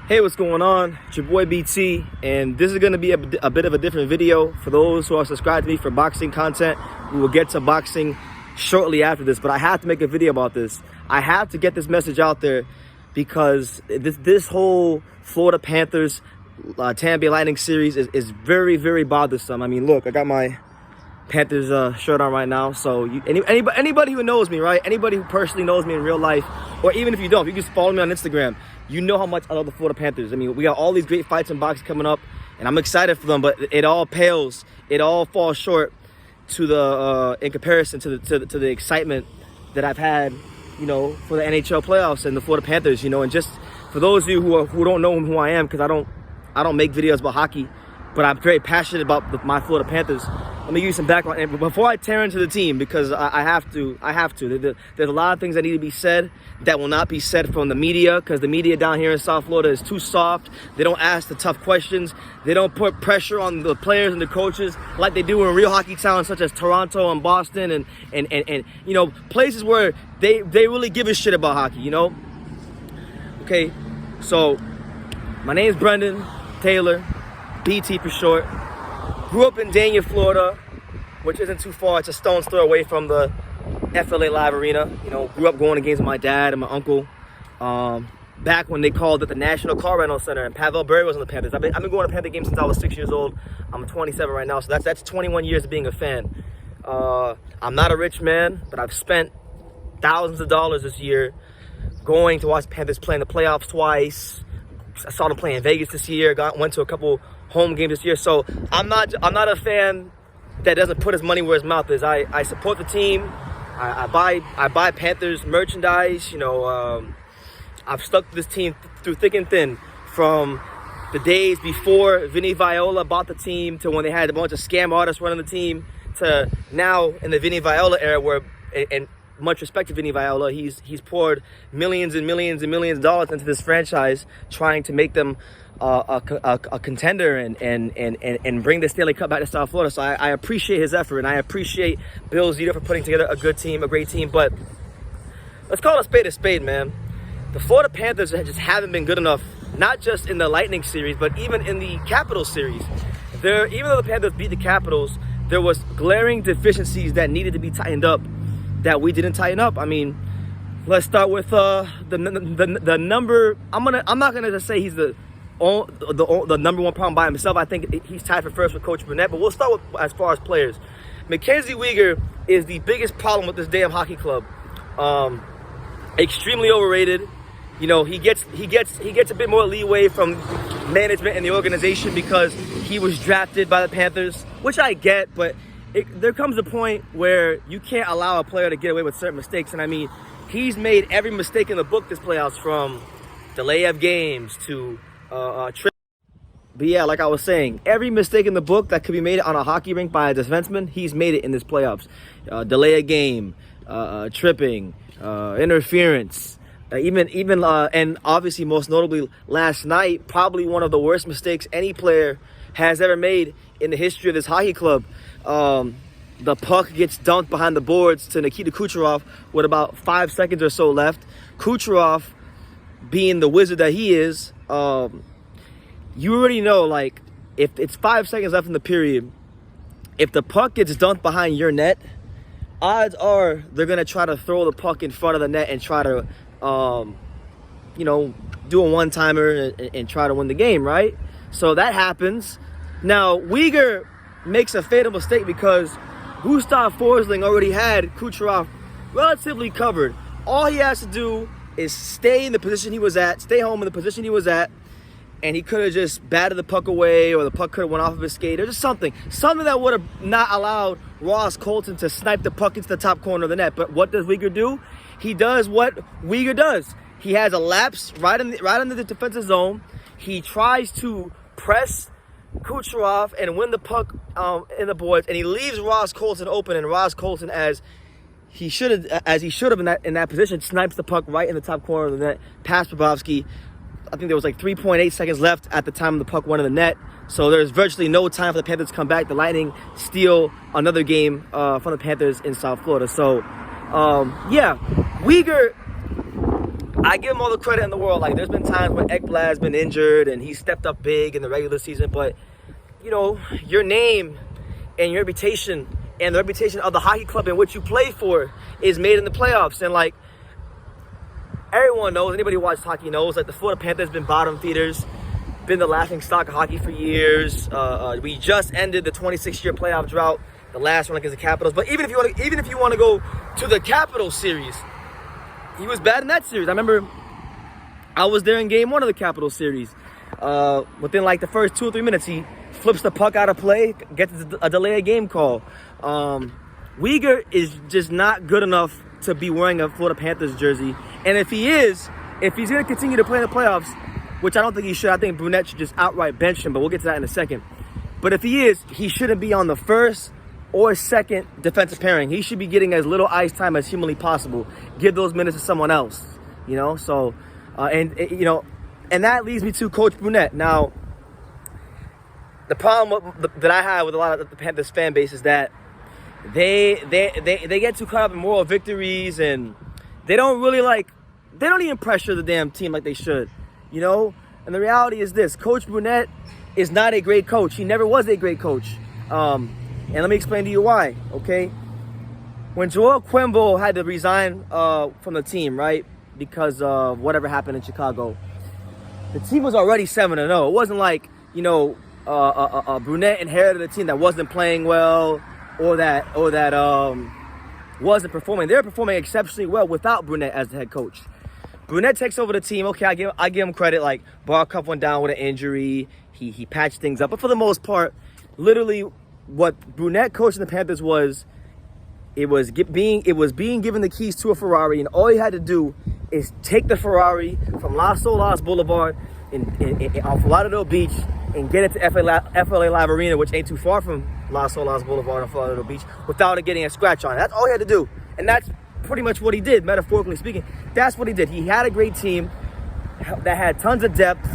Hey, what's going on? It's your boy BT, and this is going to be a bit of a different video. For those who are subscribed to me for boxing content, we will get to boxing shortly after this, but I have to make a video about this. I have to get this message out there because this whole Florida Panthers Tampa Bay Lighting series is very, very bothersome. I mean, look, I got my Panthers shirt on right now. So anybody who knows me, right? Anybody who personally knows me in real life, or even if you don't, if you just follow me on Instagram, you know how much I love the Florida Panthers. I mean, we got all these great fights in boxing coming up, and I'm excited for them. But it all pales, it all falls short to the in comparison to the excitement that I've had, you know, for the NHL playoffs and the Florida Panthers. You know, and just for those of you who don't know who I am, because I don't make videos about hockey, but I'm very passionate about my Florida Panthers. Let me give you some background. And before I tear into the team, because I have to. There's a lot of things that need to be said that will not be said from the media, because the media down here in South Florida is too soft. They don't ask the tough questions. They don't put pressure on the players and the coaches like they do in real hockey towns such as Toronto and Boston and you know, places where they really give a shit about hockey, you know? Okay, so my name is Brendan Taylor, BT for short. Grew up in Dania, Florida, which isn't too far. It's a stone's throw away from the FLA Live Arena. You know, grew up going to games with my dad and my uncle. Back when they called it the National Car Rental Center, and Pavel Bure was on the Panthers. I've been going to Panther games since I was 6 years old. I'm 27 right now, so that's 21 years of being a fan. I'm not a rich man, but I've spent thousands of dollars this year going to watch Panthers play in the playoffs twice. I saw them play in Vegas this year. Went to a couple home games this year. So I'm not a fan that doesn't put his money where his mouth is. I support the team. I buy Panthers merchandise. You know, I've stuck to this team through thick and thin, from the days before Vinny Viola bought the team to when they had a bunch of scam artists running the team, to now in the Vinny Viola era, where, and much respect to Vinny Viola, he's poured millions and millions and millions of dollars into this franchise, trying to make them a contender and bring the Stanley Cup back to South Florida. So I appreciate his effort, and I appreciate Bill Zito for putting together a good team, a great team. But let's call a spade, man. The Florida Panthers just haven't been good enough, not just in the Lightning series, but even in the Capitals series. Even though the Panthers beat the Capitals, there was glaring deficiencies that needed to be tightened up that we didn't tighten up. I mean, let's start with the number. I'm not gonna just say he's the number one problem by himself. I think he's tied for first with Coach Burnett, but we'll start with as far as players. Mackenzie Weegar is the biggest problem with this damn hockey club. Extremely overrated. You know, he gets a bit more leeway from management and the organization because he was drafted by the Panthers, which I get, but there comes a point where you can't allow a player to get away with certain mistakes. And I mean, he's made every mistake in the book this playoffs, from delay of games to trip. But yeah, like I was saying, every mistake in the book that could be made on a hockey rink by a defenseman, he's made it in this playoffs. Delay a game, tripping, interference, and obviously most notably last night, probably one of the worst mistakes any player has ever made in the history of this hockey club. The puck gets dunked behind the boards to Nikita Kucherov with about 5 seconds or so left. Kucherov, being the wizard that he is, you already know, like, if it's 5 seconds left in the period, if the puck gets dunked behind your net, odds are they're going to try to throw the puck in front of the net and try to, you know, do a one-timer and try to win the game, right? So that happens. Now, Weegar makes a fatal mistake because Gustav Forsling already had Kucherov relatively covered. All he has to do is stay in the position he was at, stay home in the position he was at, and he could have just batted the puck away, or the puck could have went off of his skate, or just something that would have not allowed Ross Colton to snipe the puck into the top corner of the net. But what does Weegar do? He does what Weegar does. He has a lapse right in the defensive zone. He tries to press Kucherov and win the puck in the boards, and he leaves Ross Colton open, and Ross Colton, as he should have in that position, snipes the puck right in the top corner of the net past Bobrovsky. I think there was like 3.8 seconds left at the time the puck went in the net, so there's virtually no time for the Panthers to come back. The Lightning steal another game from the Panthers in South Florida. So yeah, Weegar, I give him all the credit in the world. Like, there's been times when Ekblad's been injured and he stepped up big in the regular season. But, you know, your name and your reputation and the reputation of the hockey club in which you play for is made in the playoffs. And, like, everyone knows, anybody who watches hockey knows, like, the Florida Panthers been bottom feeders, been the laughing stock of hockey for years. We just ended the 26-year playoff drought, the last one against the Capitals. But even if you want to go to the Capitals series, he was bad in that series. I remember I was there in game 1 of the Capitals series. Within like the first 2 or 3 minutes, he flips the puck out of play, gets a delay of game call. Weegar is just not good enough to be wearing a Florida Panthers jersey. And if he's going to continue to play in the playoffs, which I don't think he should, I think Brunette should just outright bench him, but we'll get to that in a second. But if he is, he shouldn't be on the first or second defensive pairing. He should be getting as little ice time as humanly possible. Give those minutes to someone else, you know? So, and that leads me to Coach Brunette. Now, the problem that I have with a lot of the Panthers fan base is that they get too caught up in moral victories, and they don't even pressure the damn team like they should, you know? And the reality is this: Coach Brunette is not a great coach. He never was a great coach. And let me explain to you why, okay? When Joel Quenneville had to resign from the team, right, because of whatever happened in Chicago, the team was already 7-0. It wasn't like, you know, Brunette inherited a team that wasn't playing well or that wasn't performing. They were performing exceptionally well without Brunette as the head coach. Brunette takes over the team. Okay, I give him credit. Like, Barkov went down with an injury. He patched things up. But for the most part, literally, what Brunette coaching the Panthers was being given the keys to a Ferrari, and all he had to do is take the Ferrari from Las Olas Boulevard off Lauderdale Beach and get it to FLA Live Arena, which ain't too far from Las Olas Boulevard on Lauderdale Beach, without it getting a scratch on it. That's all he had to do, and that's pretty much what he did, metaphorically speaking. That's what he did. He had a great team that had tons of depth.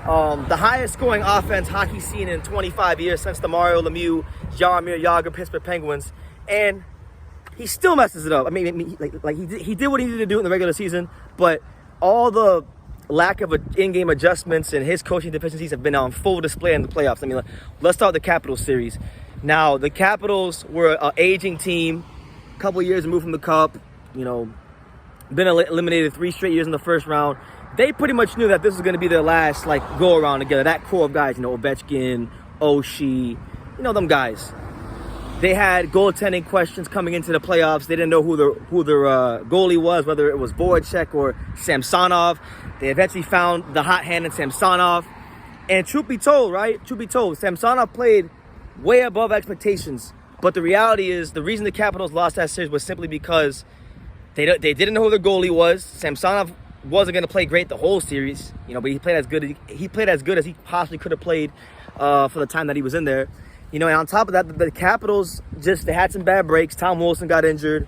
The highest scoring offense hockey seen in 25 years since the Mario Lemieux, Jaromir Jagr, Pittsburgh Penguins, and he still messes it up. I mean, he did what he needed to do in the regular season, but all the lack of in-game adjustments and his coaching deficiencies have been on full display in the playoffs. I mean, let's start with the Capitals series. Now, the Capitals were an aging team, a couple years removed from the Cup, you know, been eliminated 3 straight years in the first round. They pretty much knew that this was going to be their last, like, go-around together. That core of guys, you know, Ovechkin, Oshie, you know, them guys. They had goaltending questions coming into the playoffs. They didn't know who their goalie was, whether it was Voracek or Samsonov. They eventually found the hot hand in Samsonov. And truth be told, Samsonov played way above expectations. But the reality is, the reason the Capitals lost that series was simply because they didn't know who their goalie was. Samsonov wasn't going to play great the whole series, you know, but he played as good as he possibly could have played for the time that he was in there. You know, and on top of that, the Capitals they had some bad breaks. Tom Wilson got injured.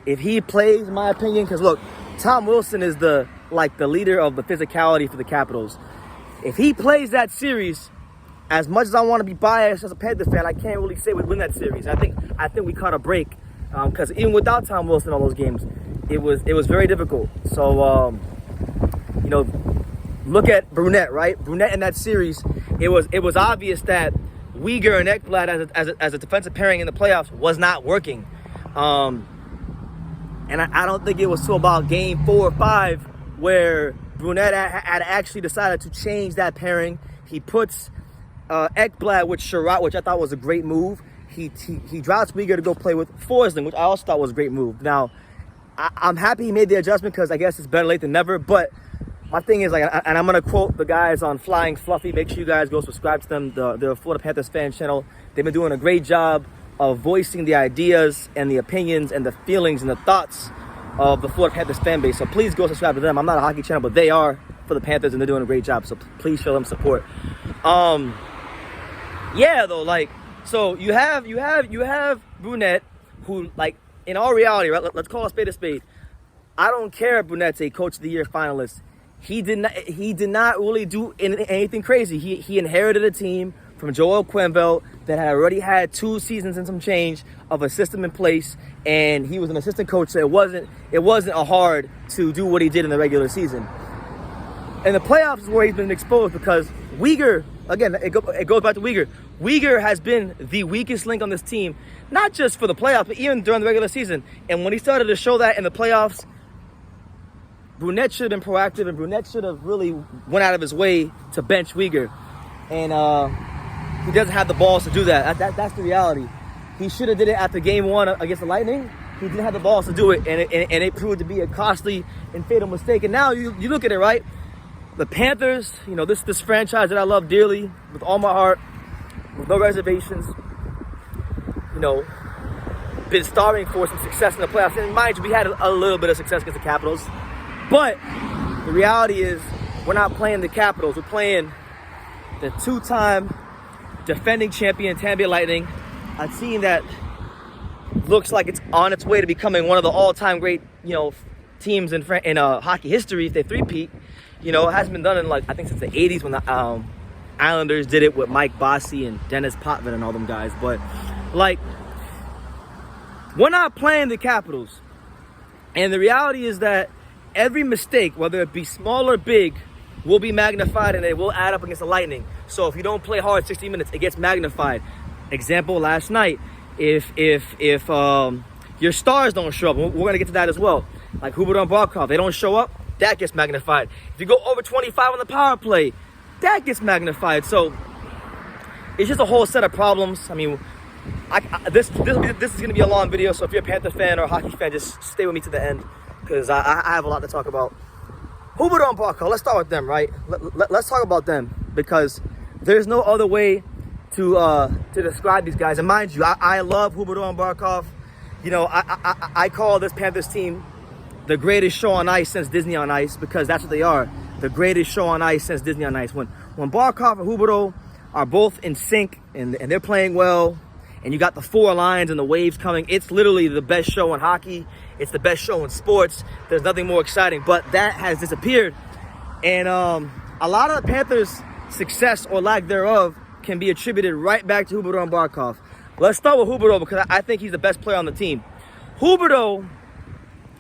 If he plays, in my opinion, because look, Tom Wilson is the leader of the physicality for the Capitals. If he plays that series, as much as I want to be biased as a Panthers fan, I can't really say we win that series. I think we caught a break because even without Tom Wilson in all those games, it was very difficult. So you know, look at Brunette, right? Brunette in that series, it was obvious that Weegar and Ekblad as a defensive pairing in the playoffs was not working. And I don't think it was till about game 4 or 5 where Brunette had actually decided to change that pairing. He puts Ekblad with Sherratt, which I thought was a great move. He drops Weegar to go play with Forsling, which I also thought was a great move. Now, I'm happy he made the adjustment because I guess it's better late than never. But my thing is, like, and I'm going to quote the guys on Flying Fluffy. Make sure you guys go subscribe to them, the Florida Panthers fan channel. They've been doing a great job of voicing the ideas and the opinions and the feelings and the thoughts of the Florida Panthers fan base. So please go subscribe to them. I'm not a hockey channel, but they are for the Panthers, and they're doing a great job. So please show them support. Yeah, though, like, so you have Brunette, who, like, in all reality, right? Let's call a spade a spade. I don't care if Brunette's a Coach of the Year finalist. He did not really do anything crazy. He inherited a team from Joel Quenneville that had already had 2 seasons and some change of a system in place, and he was an assistant coach, so it wasn't hard to do what he did in the regular season. And the playoffs is where he's been exposed, because Uyghur, again, it goes back to Uyghur. Uyghur has been the weakest link on this team, not just for the playoffs, but even during the regular season. And when he started to show that in the playoffs, Brunette should have been proactive, and Brunette should have really went out of his way to bench Uyghur. And he doesn't have the balls to do that. That's the reality. He should have did it after game 1 against the Lightning. He didn't have the balls to do it, and it proved to be a costly and fatal mistake. And now you look at it, right? The Panthers, this franchise that I love dearly with all my heart, with no reservations, been starving for some success in the playoffs. And mind you, we had a little bit of success against the Capitals. But the reality is, we're not playing the Capitals. We're playing the 2-time defending champion Tampa Bay Lighting, a team that looks like it's on its way to becoming one of the all-time great, teams in hockey history if they three-peat. It hasn't been done in, I think since the 80s when the Islanders did it with Mike Bossy and Dennis Potvin and all them guys. But, we're not playing the Capitals. And the reality is that every mistake, whether it be small or big, will be magnified, and it will add up against the Lightning. So if you don't play hard 60 minutes, it gets magnified. Example, last night, if your stars don't show up, we're going to get to that as well. Like Huberdeau and Barkov, they don't show up, that gets magnified. If you go over 25 on the power play, that gets magnified. So it's just a whole set of problems. I mean, this is going to be a long video, so if you're a Panther fan or a hockey fan, just stay with me to the end, because I have a lot to talk about. Huberdeau and Barkov, let's start with them, right? Let's talk about them, because there's no other way to describe these guys. And mind you, I love Huberdeau and Barkov. I call this Panthers team the greatest show on ice since Disney on Ice, because that's what they are. The greatest show on ice since Disney on Ice. When Barkov and Huberdeau are both in sync and they're playing well, and you got the 4 lines and the waves coming, it's literally the best show in hockey. It's the best show in sports. There's nothing more exciting, but that has disappeared. And a lot of the Panthers' success or lack thereof can be attributed right back to Huberdeau and Barkov. Let's start with Huberdeau, because I think he's the best player on the team. Huberdeau,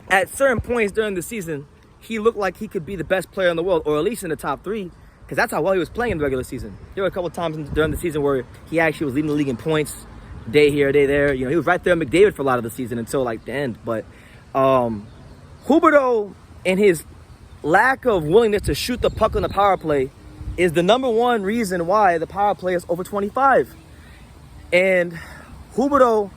at certain points during the season, he looked like he could be the best player in the world, or at least in the top 3, because that's how well he was playing in the regular season. There were a couple of times during the season where he actually was leading the league in points, day here, day there. He was right there with McDavid for a lot of the season until the end. But Huberdeau, and his lack of willingness to shoot the puck on the power play, is the number 1 reason why the power play is over 25. And Huberdeau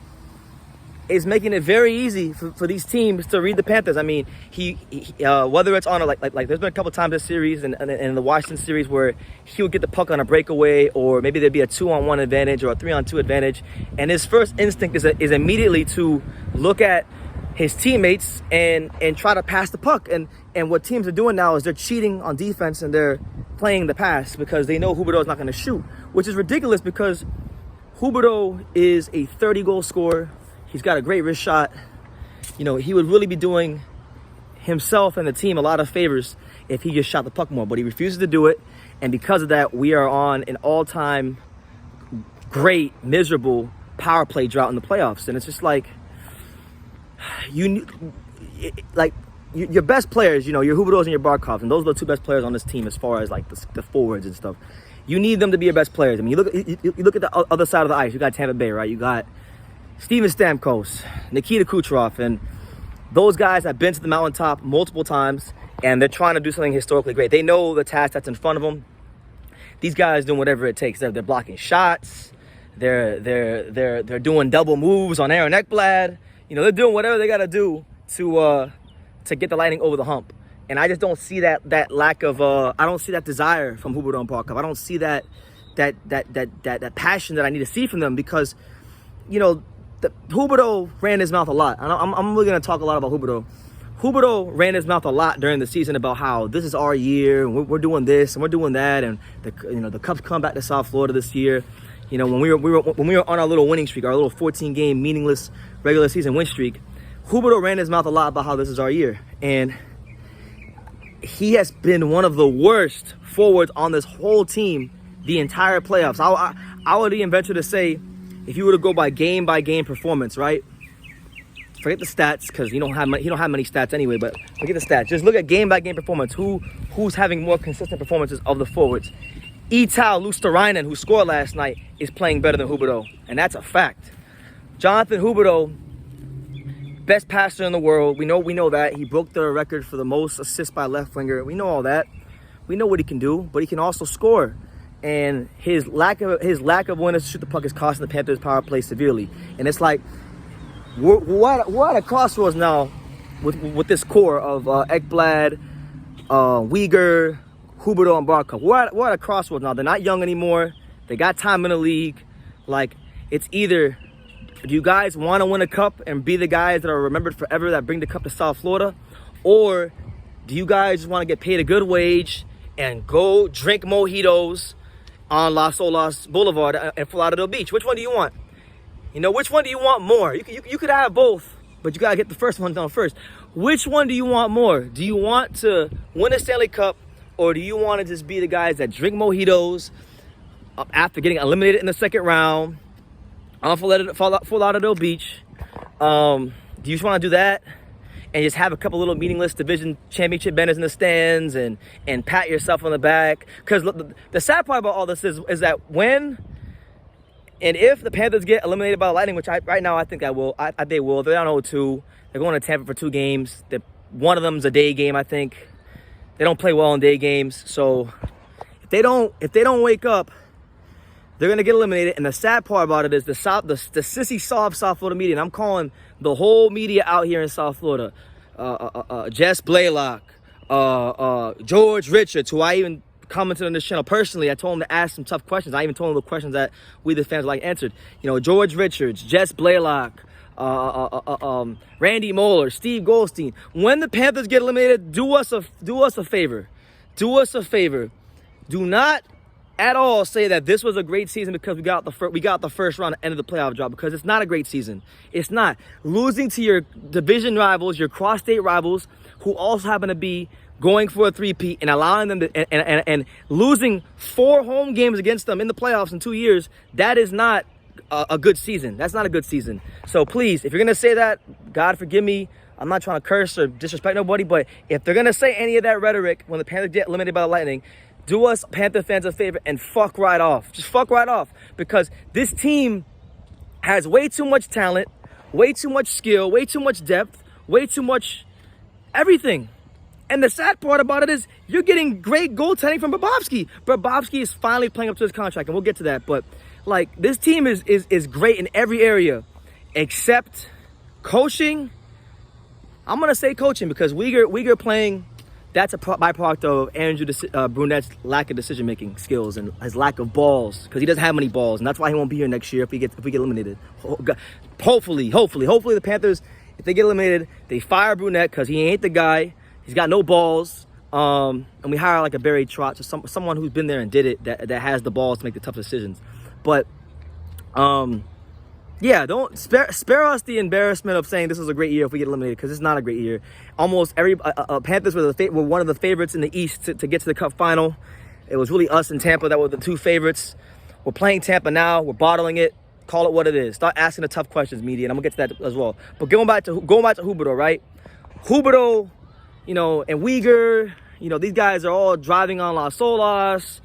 is making it very easy for these teams to read the Panthers. I mean, he whether it's on like there's been a couple times this series and in the Washington series where he would get the puck on a breakaway, or maybe there'd be a 2-on-1 advantage or a 3-on-2 advantage, and his first instinct is immediately to look at his teammates and try to pass the puck. And what teams are doing now is they're cheating on defense and they're playing the pass because they know Huberdeau is not going to shoot, which is ridiculous, because Huberdeau is a 30-goal scorer. He's got a great wrist shot. He would really be doing himself and the team a lot of favors if he just shot the puck more, but he refuses to do it. And because of that, we are on an all-time great, miserable power play drought in the playoffs. And it's just your best players, your Huberdeaus and your Barkovs, and those are the 2 best players on this team as far as the forwards and stuff. You need them to be your best players. I mean, you look at the other side of the ice. You got Tampa Bay, right? You got Steven Stamkos, Nikita Kucherov, and those guys have been to the mountaintop multiple times, and they're trying to do something historically great. They know the task that's in front of them. These guys doing whatever it takes. They're blocking shots. They're doing double moves on Aaron Ekblad. They're doing whatever they got to do to get the Lightning over the hump. And I just don't see that lack of I don't see that desire from Huberdeau and Barkov. I don't see that passion that I need to see from them, because Huberdeau ran his mouth a lot. I'm really going to talk a lot about Huberdeau. Huberdeau ran his mouth a lot during the season about how this is our year, and we're doing this and we're doing that, and the Cubs come back to South Florida this year. When we were on our little winning streak, our little 14-game meaningless regular season win streak, Huberdeau ran his mouth a lot about how this is our year, and he has been one of the worst forwards on this whole team the entire playoffs. I would even venture to say, if you were to go by game performance, right? Forget the stats, because he don't have many stats anyway. But forget the stats. Just look at game by game performance. Who's having more consistent performances of the forwards? Ital Luosterainen, who scored last night, is playing better than Huberdeau, and that's a fact. Jonathan Huberdeau, best passer in the world. We know that. He broke the record for the most assists by a left winger. We know all that. We know what he can do, but he can also score. And his lack of willingness to shoot the puck is costing the Panthers' power play severely. And it's like we're at a crossroads now with this core of Ekblad, Uyghur, Huberdeau, and Barkov. We're at a crossroads now. They're not young anymore. They got time in the league. Like, it's either, do you guys want to win a cup and be the guys that are remembered forever that bring the cup to South Florida? Or do you guys want to get paid a good wage and go drink mojitos on Las Olas Boulevard and Florida Beach? Which one do you want? You know, which one do you want more? You could have both, but you got to get the first one done first. Which one do you want more? Do you want to win a Stanley Cup, or do you want to just be the guys that drink mojitos after getting eliminated in the second round on Florida Beach? Do you just want to do that and just have a couple little meaningless division championship banners in the stands and pat yourself on the back? Because the sad part about all this is that when and if the Panthers get eliminated by the Lightning, which right now I think they will. They will. They're on 0-2. They're going to Tampa for 2 games. One of them's a day game, I think. They don't play well in day games. So if they don't wake up, they're gonna get eliminated. And the sad part about it is the sissy soft South Florida media, and I'm calling the whole media out here in South Florida, Jess Blaylock, George Richards, who I even commented on this channel personally. I told him to ask some tough questions. I even told him the questions that we the fans like answered. You know, George Richards, Jess Blaylock, Randy Moeller, Steve Goldstein. When the Panthers get eliminated, do us a favor. Do us a favor. Do not at all say that this was a great season because we got the first round and end of the playoff draw, because it's not a great season. It's not. Losing to your division rivals, your cross-state rivals, who also happen to be going for a three-peat, and allowing them to and losing 4 home games against them in the playoffs in 2 years, that is not a good season. That's not a good season. So please, if you're gonna say that, God forgive me, I'm not trying to curse or disrespect nobody, but if they're gonna say any of that rhetoric when the Panthers get eliminated by the Lightning, do us Panther fans a favor and fuck right off. Just fuck right off, because this team has way too much talent, way too much skill, way too much depth, way too much everything. And the sad part about it is you're getting great goaltending from Bobrovsky. Bobrovsky is finally playing up to his contract, and we'll get to that. But, like, this team is great in every area except coaching. I'm going to say coaching, because Uyghur playing, that's a byproduct of Andrew Brunette's lack of decision-making skills and his lack of balls, because he doesn't have many balls, and that's why he won't be here next year if we get eliminated. Hopefully the Panthers, if they get eliminated, they fire Brunette because he ain't the guy. He's got no balls, and we hire like a Barry Trotz, or someone who's been there and did it, that has the balls to make the tough decisions. But yeah, don't spare us the embarrassment of saying this is a great year if we get eliminated, because it's not a great year. Almost every Panthers were one of the favorites in the East to get to the Cup final. It was really us and Tampa that were the 2 favorites. We're playing Tampa now. We're bottling it. Call it what it is. Start asking the tough questions, media, and I'm gonna get to that as well. But going back to Huberdeau, right? Huberdeau, you know, and Uyghur, you know, these guys are all driving on Las Olas,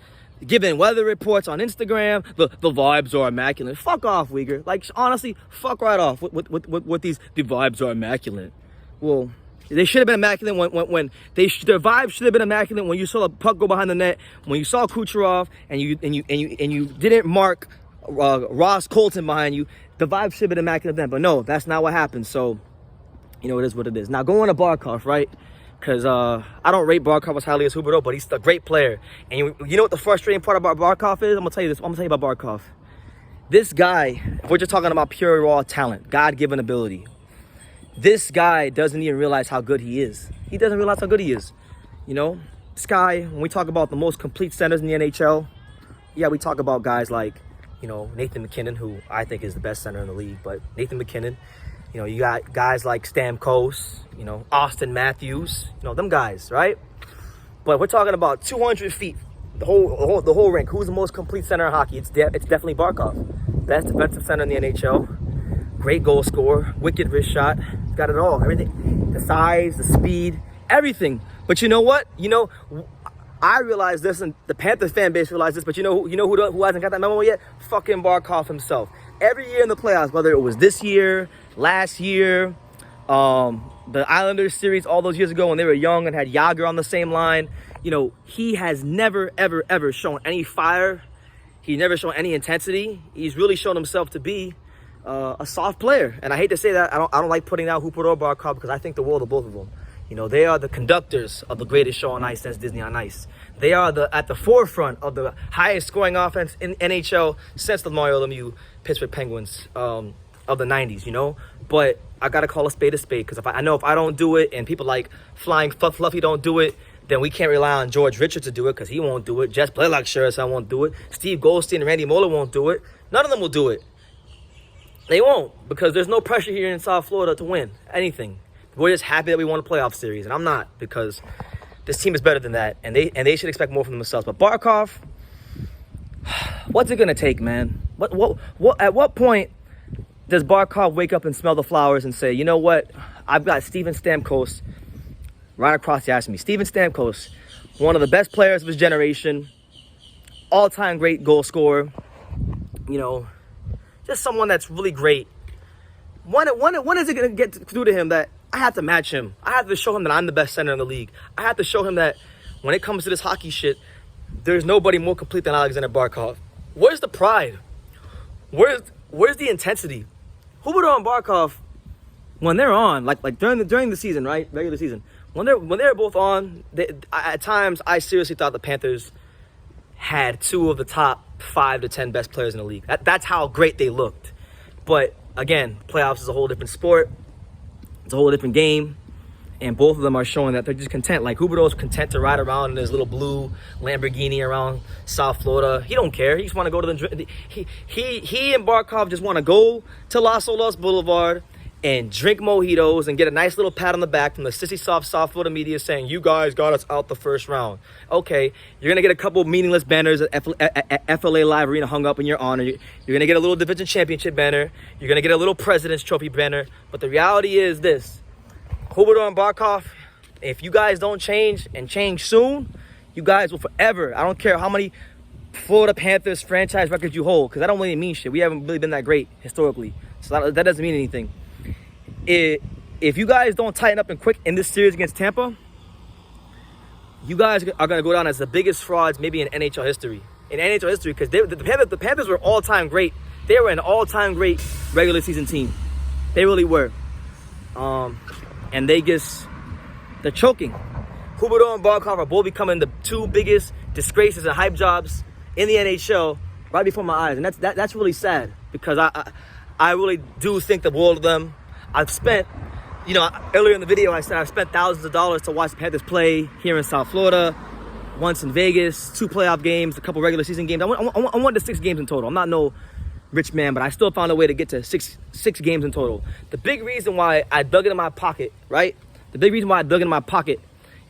giving weather reports on Instagram. The vibes are immaculate. Fuck off, Uyghur. Like, honestly, fuck right off with these. The vibes are immaculate. Well, they should have been immaculate when their vibes should have been immaculate when you saw the puck go behind the net, when you saw Kucherov and you didn't mark Ross Colton behind you. The vibes should have been immaculate then, but no, that's not what happened. So, you know, it is what it is. Now, going to Barkov, right? Because I don't rate Barkov as highly as Huberdeau, but he's a great player. And you know what the frustrating part about Barkov is? I'm going to tell you this. I'm going to tell you about Barkov. This guy, if we're just talking about pure raw talent, God-given ability, this guy doesn't even realize how good he is. He doesn't realize how good he is. You know, this guy, when we talk about the most complete centers in the NHL, yeah, we talk about guys like, you know, Nathan MacKinnon, who I think is the best center in the league. But Nathan MacKinnon, you know, you got guys like Stamkos, you know, Austin Matthews, you know, them guys, right? But we're talking about 200 feet the whole rank. Who's the most complete center in hockey? It's definitely Barkov. Best defensive center in the NHL. Great goal scorer. Wicked wrist shot. He's got it all. Everything. The size, the speed, everything. But you know what? I realized this, and the Panthers fan base realized this. But you know who hasn't got that memo yet? Fucking Barkov himself. Every year in the playoffs, whether it was this year, last year, the Islanders series all those years ago when they were young and had Yager on the same line, he has never, ever, ever shown any fire. He's never shown any intensity. He's really shown himself to be a soft player. And I hate to say that. I don't like putting out Huberdeau Barkov because I think the world of both of them. They are the conductors of the greatest show on ice, that's Disney on Ice. They are at the forefront of the highest scoring offense in NHL since the Mario Lemieux Pittsburgh Penguins of the 90s, But I got to call a spade, because I know if I don't do it and people like Flying Fluffy don't do it, then we can't rely on George Richards to do it because he won't do it. Jess Blaylock sure as hell won't do it. Steve Goldstein and Randy Moller won't do it. None of them will do it. They won't, because there's no pressure here in South Florida to win anything. We're just happy that we won a playoff series, and I'm not, because this team is better than that, and they should expect more from themselves. But Barkov, what's it gonna take, man? At what point does Barkov wake up and smell the flowers and say, you know what? I've got Steven Stamkos right across the ice from me. Steven Stamkos, one of the best players of his generation, all-time great goal scorer. Just someone that's really great. When is it gonna get through to him that I have to match him? I have to show him that I'm the best center in the league. I have to show him that when it comes to this hockey shit, there's nobody more complete than Alexander Barkov. Where's the pride? Where's the intensity? Huberdeau and Barkov, when they're on, like during the season, right, regular season, when they're both on, at times I seriously thought the Panthers had two of the top 5 to 10 best players in the league. That's how great they looked. But again, playoffs is a whole different sport. It's a whole different game. And both of them are showing that they're just content. Like Huberdeau's content to ride around in his little blue Lamborghini around South Florida. He don't care. He just want to go to the... He and Barkov just want to go to Los Olas Boulevard and drink mojitos and get a nice little pat on the back from the sissy soft South Florida media saying, you guys got us out the first round. Okay, you're going to get a couple meaningless banners at FLA Live Arena hung up in your honor. You're going to get a little division championship banner. You're going to get a little President's Trophy banner. But the reality is this. Huberdeau and Barkov, if you guys don't change and change soon, you guys will forever. I don't care how many Florida Panthers franchise records you hold, because that don't really mean shit. We haven't really been that great historically. So that doesn't mean anything. If you guys don't tighten up and quick in this series against Tampa, you guys are going to go down as the biggest frauds maybe in NHL history. In NHL history, because the Panthers were all-time great. They were an all-time great regular season team. They really were. And they're choking. Huberdeau and Barkov are both becoming the two biggest disgraces and hype jobs in the NHL right before my eyes. And that's really sad, because I really do think the world of them. I've spent, earlier in the video I said I've spent thousands of dollars to watch the Panthers play here in South Florida, once in Vegas, 2 playoff games, a couple regular season games. I went to 6 games in total. I'm not no rich man, but I still found a way to get to six games in total. The big reason why I dug it in my pocket, right? The big reason why I dug it in my pocket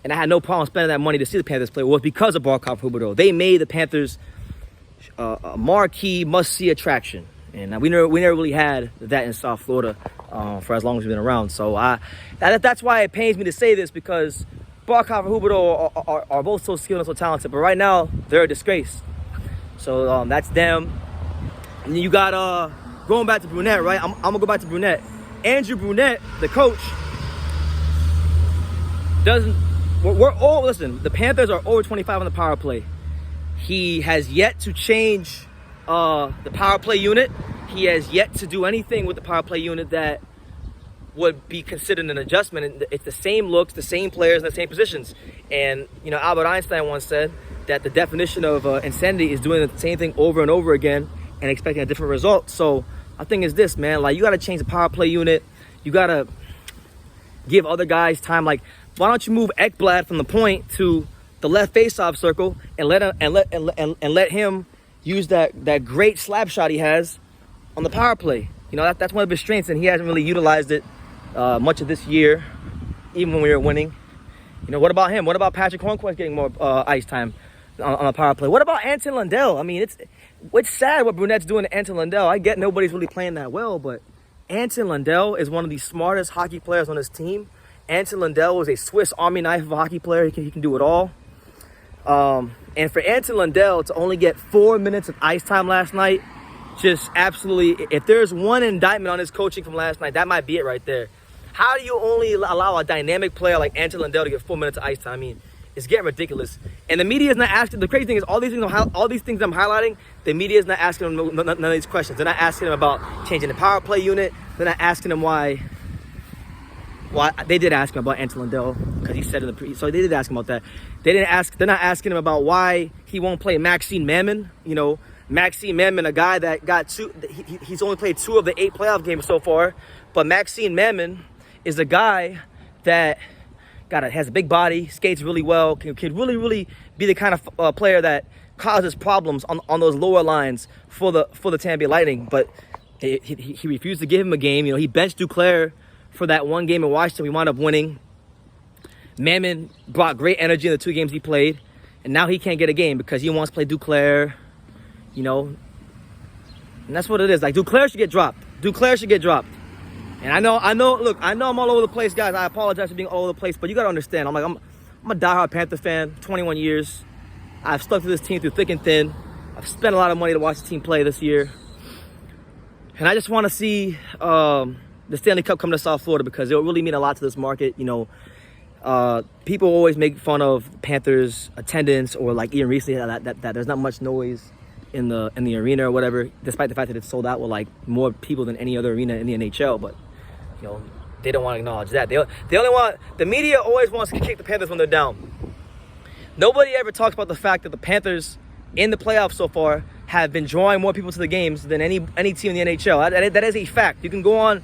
and I had no problem spending that money to see the Panthers play was because of Barkov Huberdeau. They made the Panthers a marquee, must-see attraction. And we never really had that in South Florida for as long as we've been around. So that's why it pains me to say this, because Barkov and Huberdeau are both so skilled and so talented. But right now, they're a disgrace. So that's them. And then you got, going back to Brunette, right? I'm going to go back to Brunette. Andrew Brunette, the coach, listen, the Panthers are over 25 on the power play. He has yet to change the power play unit. He has yet to do anything with the power play unit that would be considered an adjustment. It's the same looks, the same players, and the same positions. And, Albert Einstein once said that the definition of insanity is doing the same thing over and over again and expecting a different result. So I think it's this, man. Like, you got to change the power play unit. You got to give other guys time. Like, why don't you move Ekblad from the point to the left faceoff circle and let him use that great slap shot he has on the power play. That's one of his strengths, and he hasn't really utilized it much of this year, even when we were winning. What about him? What about Patrick Hornqvist getting more ice time? on a power play. What about Anton Lundell? I mean, it's sad what Brunette's doing to Anton Lundell. I get nobody's really playing that well, but Anton Lundell is one of the smartest hockey players on this team. Anton Lundell is a Swiss Army knife of a hockey player. He can do it all. And for Anton Lundell to only get 4 minutes of ice time last night, just absolutely, if there's one indictment on his coaching from last night, that might be it right there. How do you only allow a dynamic player like Anton Lundell to get 4 minutes of ice time? I mean, it's getting ridiculous. And the media is not asking. The crazy thing is, all these things I'm highlighting, the media is not asking them none of these questions. They're not asking them about changing the power play unit. They're not asking them why. They did ask him about Anton Lundell because he said in the so they did ask him about that. They're not asking him about why he won't play Maxime Mammon. You know, Maxime Mammon, a guy that got he's only played 2 of the 8 playoff games so far. But Maxime Mammon is a guy that has a big body, skates really well, can really be the kind of player that causes problems on those lower lines for the Tampa Bay Lighting. But he refused to give him a game. You know, he benched Duclair for that one game in Washington. We wound up winning. Mammon brought great energy in the 2 games he played, and now he can't get a game because he wants to play Duclair. You know, and that's what it is. Like, Duclair should get dropped. Duclair should get dropped. And I know. Look, I know I'm all over the place, guys. I apologize for being all over the place, but you gotta understand. I'm a diehard Panther fan. 21 years. I've stuck to this team through thick and thin. I've spent a lot of money to watch the team play this year, and I just want to see the Stanley Cup come to South Florida because it will really mean a lot to this market. You know, people always make fun of Panthers attendance, or like even recently that there's not much noise in the arena or whatever, despite the fact that it's sold out with like more people than any other arena in the NHL. But you know, they don't want to acknowledge that. The media always wants to kick the Panthers when they're down. Nobody ever talks about the fact that the Panthers in the playoffs so far have been drawing more people to the games than any team in the NHL. That is a fact. You can go on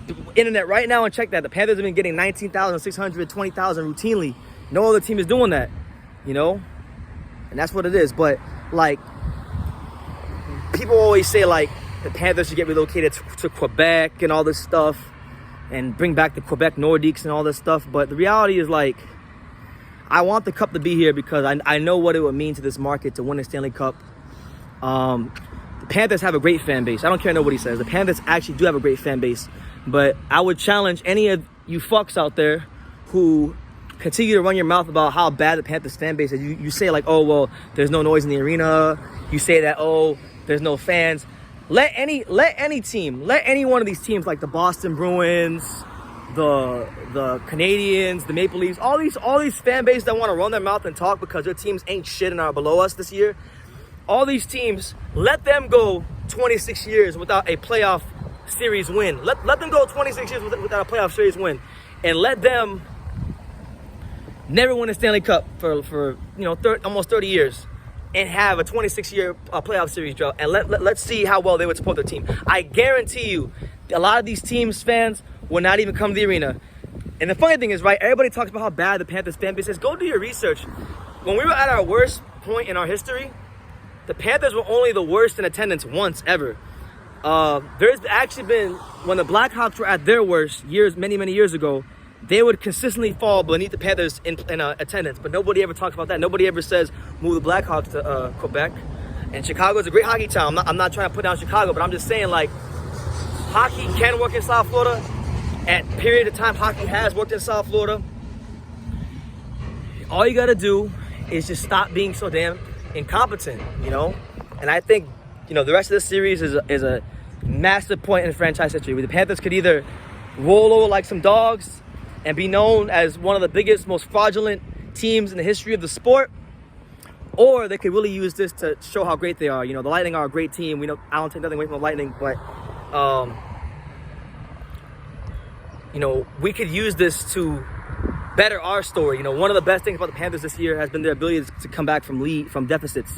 the internet right now and check that. The Panthers have been getting 19,600, 20,000 routinely. No other team is doing that, you know? And that's what it is. But, like, people always say, like, the Panthers should get relocated to Quebec and all this stuff and bring back the Quebec Nordiques and all this stuff. But the reality is, like, I want the Cup to be here because I know what it would mean to this market to win the Stanley Cup. The Panthers have a great fan base. I don't care what nobody says. The Panthers actually do have a great fan base. But I would challenge any of you fucks out there who continue to run your mouth about how bad the Panthers fan base is. You say, like, oh, well, there's no noise in the arena. You say that, oh, there's no fans. Let any one of these teams, like the Boston Bruins, the Canadians, the Maple Leafs, all these fan bases that want to run their mouth and talk because their teams ain't shit and are below us this year. All these teams, let them go 26 years without a playoff series win. Let them go 26 years without a playoff series win, and let them never win a Stanley Cup for almost 30 years, and have a 26-year playoff series drought. And let's see how well they would support their team. I guarantee you, a lot of these teams' fans will not even come to the arena. And the funny thing is, right, everybody talks about how bad the Panthers fan base is. Go do your research. When we were at our worst point in our history, the Panthers were only the worst in attendance once ever. There's actually been, when the Blackhawks were at their worst many years ago, they would consistently fall beneath the Panthers in attendance. But nobody ever talks about that. Nobody ever says move the Blackhawks to Quebec. And Chicago is a great hockey town. I'm not trying to put down Chicago, but I'm just saying, like, hockey can work in South Florida. At period of time, hockey has worked in South Florida. All you got to do is just stop being so damn incompetent, you know? And I think, you know, the rest of this series is a massive point in franchise history where the Panthers could either roll over like some dogs and be known as one of the biggest, most fraudulent teams in the history of the sport, or they could really use this to show how great they are. You know, the Lightning are a great team. We know I don't take nothing away from the Lightning, but you know, we could use this to better our story. You know, one of the best things about the Panthers this year has been their ability to come back from deficits.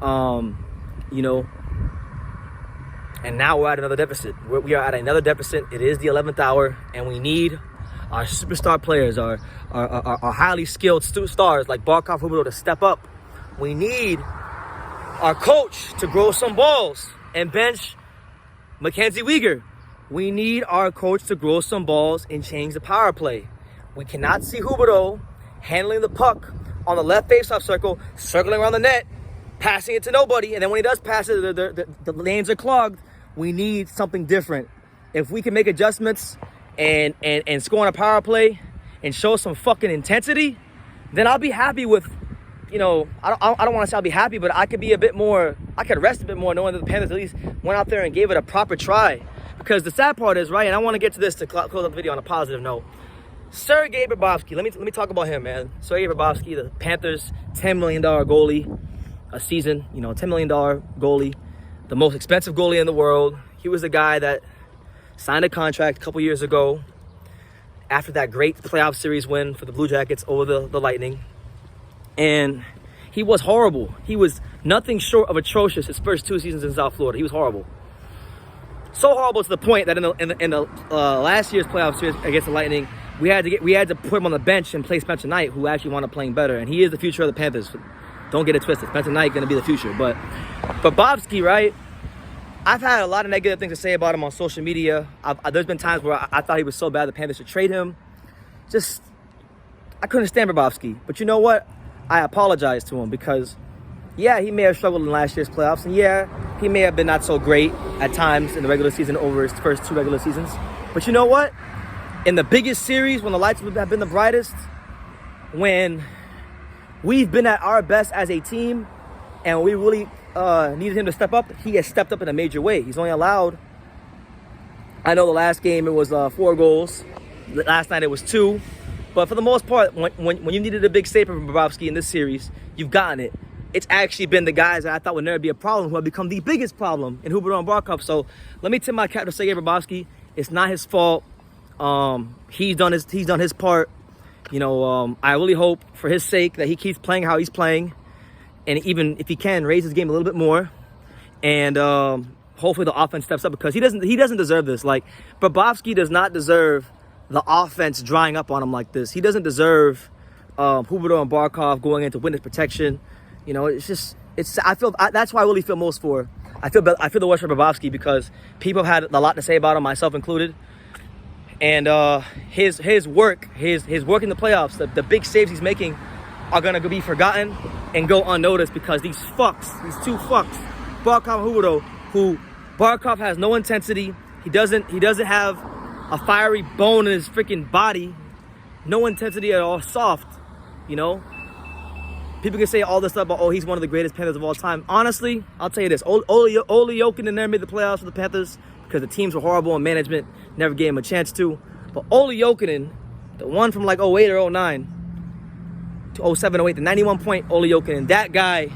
You know, and now we're at another deficit. We are at another deficit. It is the 11th hour, and we need our superstar players, our highly skilled stars like Barkov, Huberdeau to step up. We need our coach to grow some balls and bench Mackenzie Weegar. We need our coach to grow some balls and change the power play. We cannot see Huberdeau handling the puck on the left faceoff circle, circling around the net, passing it to nobody. And then when he does pass it, the lanes are clogged. We need something different. If we can make adjustments and score on a power play and show some fucking intensity, then I'll be happy with, you know, I don't want to say I'll be happy, but I could be a bit more, I could rest a bit more knowing that the Panthers at least went out there and gave it a proper try. Because the sad part is, right, and I want to get to this to close up the video on a positive note. Sergei Bobrovsky, let me talk about him, man. Sergei Bobrovsky, the Panthers' $10 million goalie a season, you know, $10 million goalie, the most expensive goalie in the world. He was the guy that signed a contract a couple years ago after that great playoff series win for the Blue Jackets over the Lightning. And he was horrible. He was nothing short of atrocious his first 2 seasons in South Florida. He was horrible. So horrible to the point that in the last year's playoff series against the Lightning, we had to put him on the bench and play Spencer Knight, who actually wound up playing better. And he is the future of the Panthers. Don't get it twisted. Spencer Knight going to be the future. But Bobrovsky, right? I've had a lot of negative things to say about him on social media. There's been times where I thought he was so bad the Panthers should trade him. I couldn't stand Bobrovsky. But you know what? I apologize to him because, yeah, he may have struggled in last year's playoffs. And yeah, he may have been not so great at times in the regular season over his first 2 regular seasons. But you know what? In the biggest series, when the lights have been the brightest, when we've been at our best as a team and we really needed him to step up, he has stepped up in a major way. He's only allowed, I know the last game it was 4 goals. Last night it was 2. But for the most part, when you needed a big save from Bobrovsky in this series, you've gotten it. It's actually been the guys that I thought would never be a problem who have become the biggest problem in Huberdeau and Barkov. So let me tip my cap to Sergei Bobrovsky. It's not his fault. He's done his part. You know, I really hope for his sake that he keeps playing how he's playing, and even if he can, raise his game a little bit more. And hopefully the offense steps up because he doesn't deserve this. Like, Bobrovsky does not deserve the offense drying up on him like this. He doesn't deserve Huberdeau and Barkov going into witness protection. You know, that's why I really feel most for. I feel the worst for Bobrovsky because people have had a lot to say about him, myself included. And his work in the playoffs, the big saves he's making are gonna be forgotten and go unnoticed because these 2 fucks, Barkov and Huberdeau, who Barkov has no intensity. He doesn't have a fiery bone in his freaking body, no intensity at all, soft, you know. People can say all this stuff about, oh, he's one of the greatest Panthers of all time. Honestly, I'll tell you this, Ole Jokinen never made the playoffs for the Panthers because the teams were horrible and management never gave him a chance to. But Ole Jokinen, the one from like 08 or 09 to 07, 08, the 91-point Ole Jokinen, that guy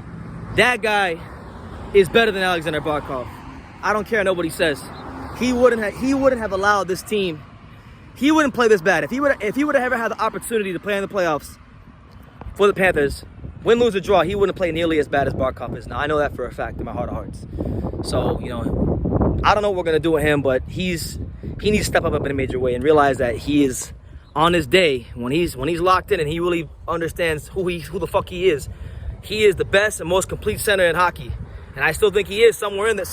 is better than Alexander Barkov. I don't care what nobody says. He wouldn't have allowed this team. He wouldn't play this bad. If he would have ever had the opportunity to play in the playoffs for the Panthers, win, lose, or draw, he wouldn't play nearly as bad as Barkov is now. I know that for a fact in my heart of hearts. So, you know, I don't know what we're going to do with him, but he needs to step up in a major way and realize that he is on his day. When he's locked in and he really understands who the fuck he is the best and most complete center in hockey. And I still think he is somewhere in that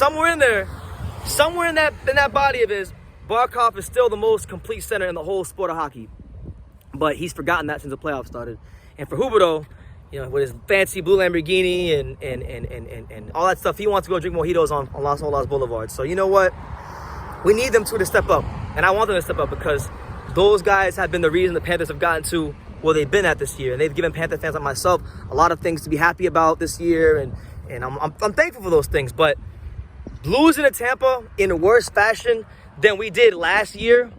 body of his. Barkov is still the most complete center in the whole sport of hockey. But he's forgotten that since the playoffs started. And for Huberdeau, you know, with his fancy blue Lamborghini and all that stuff, he wants to go drink mojitos on Las Olas Boulevard. So you know what? We need them two to step up. And I want them to step up because those guys have been the reason the Panthers have gotten to where they've been at this year. And they've given Panther fans like myself a lot of things to be happy about this year. And I'm thankful for those things. But losing to Tampa in a worse fashion than we did last year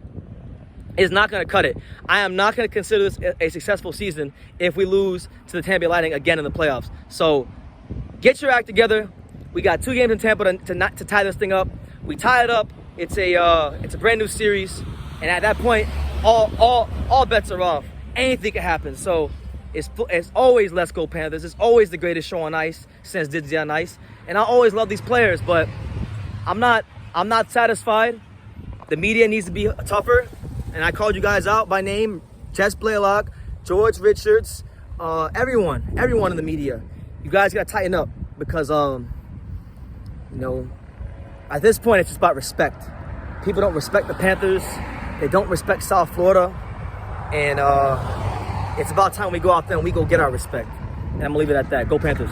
is not going to cut it. I am not going to consider this a successful season if we lose to the Tampa Bay Lighting again in the playoffs. So get your act together. We got 2 games in Tampa to tie this thing up. We tie it up. It's a brand new series, and at that point, all bets are off. Anything can happen. So it's always Let's Go Panthers. It's always the greatest show on ice since Disney on Ice, and I always love these players, but I'm not satisfied. The media needs to be tougher. And I called you guys out by name, Jess Blaylock, George Richards, everyone in the media. You guys got to tighten up because, you know, at this point, it's just about respect. People don't respect the Panthers. They don't respect South Florida. And It's about time we go out there and we go get our respect. And I'm gonna leave it at that. Go Panthers.